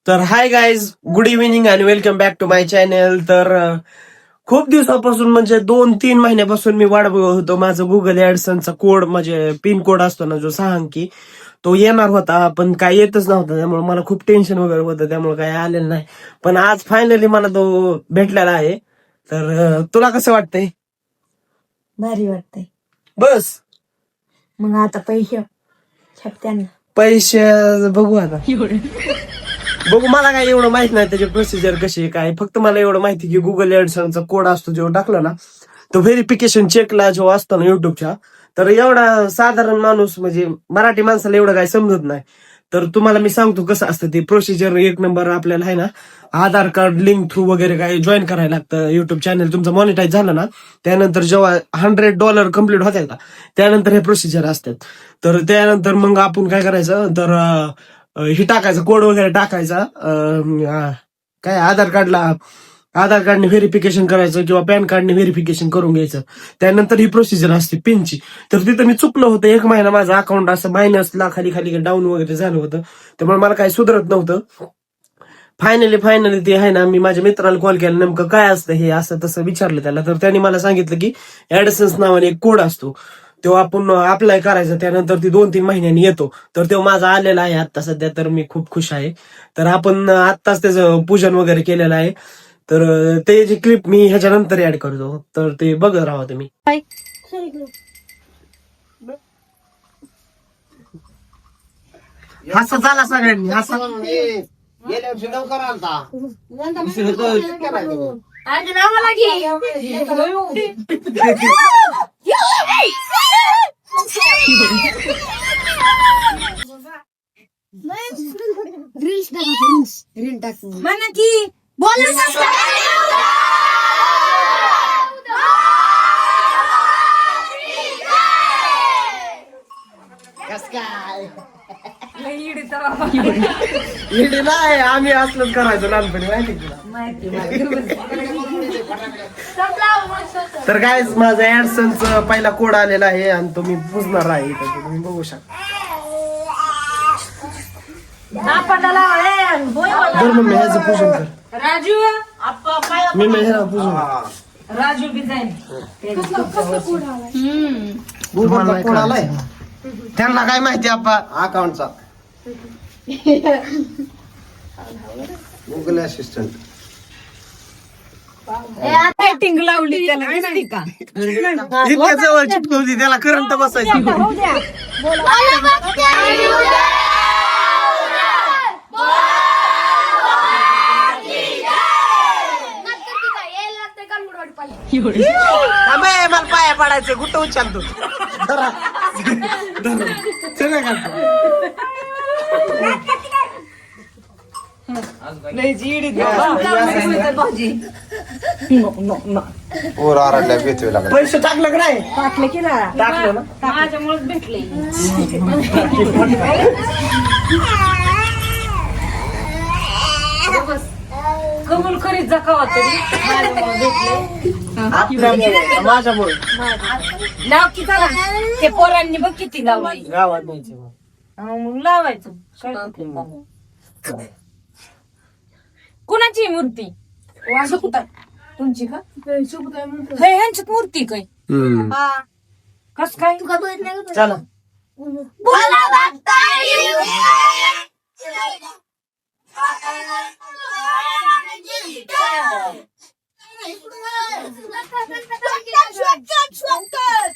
तर hi guys, good evening आणि welcome back to my channel. तर खूप दिवसापासून म्हणजे 2-3 महिन्यापासून मी वाट बघत होतो. माझं गुगल ऍडसनचा कोड म्हणजे पिन कोड असतो ना जो 6 अंकी, तो येणार होता पण काय येतच नव्हता. त्यामुळे मला खूप टेन्शन वगैरे होतं, त्यामुळे काय आलेलं नाही. पण आज फायनली मला तो भेटलेला आहे. तर तुला कसं वाटतंय? भारी वाटतंय. बस मग आता पैसे छपत्यान पैसे बघू आता. बघू, मला काय एवढं माहित नाही त्याची प्रोसिजर कशी आहे काय. फक्त मला एवढं माहिती की गुगल ऍडसनचा कोड असतो जेव्हा टाकला ना, तो व्हेरिफिकेशन चेकला जो असतो ना युट्यूबच्या, तर एवढा साधारण माणूस म्हणजे मराठी माणसाला एवढं काय समजत नाही. तर तुम्हाला मी सांगतो कसं असतं ते प्रोसिजर. एक नंबर आपल्याला आहे ना, आधार कार्ड लिंक थ्रू वगैरे काय जॉईन करायला लागतं. युट्यूब चॅनल तुमचं मॉनिटाईज झालं ना, त्यानंतर जेव्हा $100 कम्प्लीट होतात का, त्यानंतर हे प्रोसिजर असतात. तर त्यानंतर मग आपण काय करायचं, तर हे टाकायचं, कोड वगैरे टाकायचा. काय आधार कार्डने व्हेरिफिकेशन करायचं किंवा पॅन कार्डने व्हेरिफिकेशन करून घ्यायचं. त्यानंतर ही प्रोसिजर असते पिनची. तर तिथं मी चुकलं होतं. 1 महिना माझं अकाउंट असं मायनसला खाली खाली डाऊन वगैरे झालं होतं, त्यामुळे मला काही सुधरत नव्हतं. फायनली ते आहे ना, मी माझ्या मित्राला कॉल केला, नेमकं काय असतं हे, असं तसं विचारलं त्याला. तर त्यांनी मला सांगितलं की ऍडसन्स नावाने एक कोड असतो, तो आपण अप्लाय करायचा. त्यानंतर ती 2-3 महिन्यांनी येतो. तर तो माझा आलेला आहे आता सध्या. तर मी खूप खुश आहे. तर आपण आत्ताच त्याचं पूजन वगैरे केलेलं आहे. तर ते जे क्लिप मी ह्याच्यानंतर ऍड करतो, तर ते बघत राहा तुम्ही. हसा झाला सगळ्यांनी, हसा. गेल्या वर्षी लवकर आलता. रील टाक म्हणा की बोला. कस काय इडे नाही, आम्ही असलंच करायचो लहानपणी, माहिती तर काय, माझा ऍडसनचा पहिला कोड आलेला आहे आणि तो मी पुजणार आहे. तर तुम्ही बघू शकता. बरं मम्मी, ह्याचं पूजन कर. राजू मी ह्याला पूजन कर. राजू बी जाईल. गुगलचा कोड आलाय, त्यांना काय माहिती आपा अकाउंटचा गुगल असिस्टंट. मीटिंग लावली त्याला माहिती का? इतक्या जवळ चिटकवली, त्याला करंट बसायची. मला पाया पडायचं, कुठं उचलतो. सगळं काढतो. पैसे टाकलं का नाही? टाकलं की ना, टाकलं ना. माझ्यामुळेच भेटले. कबूल करीत जा कवा तरी. माझ्यामुळे लाव की जरा. ते पोरांनी बघ किती लावली. गावात न्यायचे. मग लावायचं. कुणाची मूर्ती? तुमची का? हे ह्यांच्यात मूर्ती काय? कस काय? चला. Shortcut!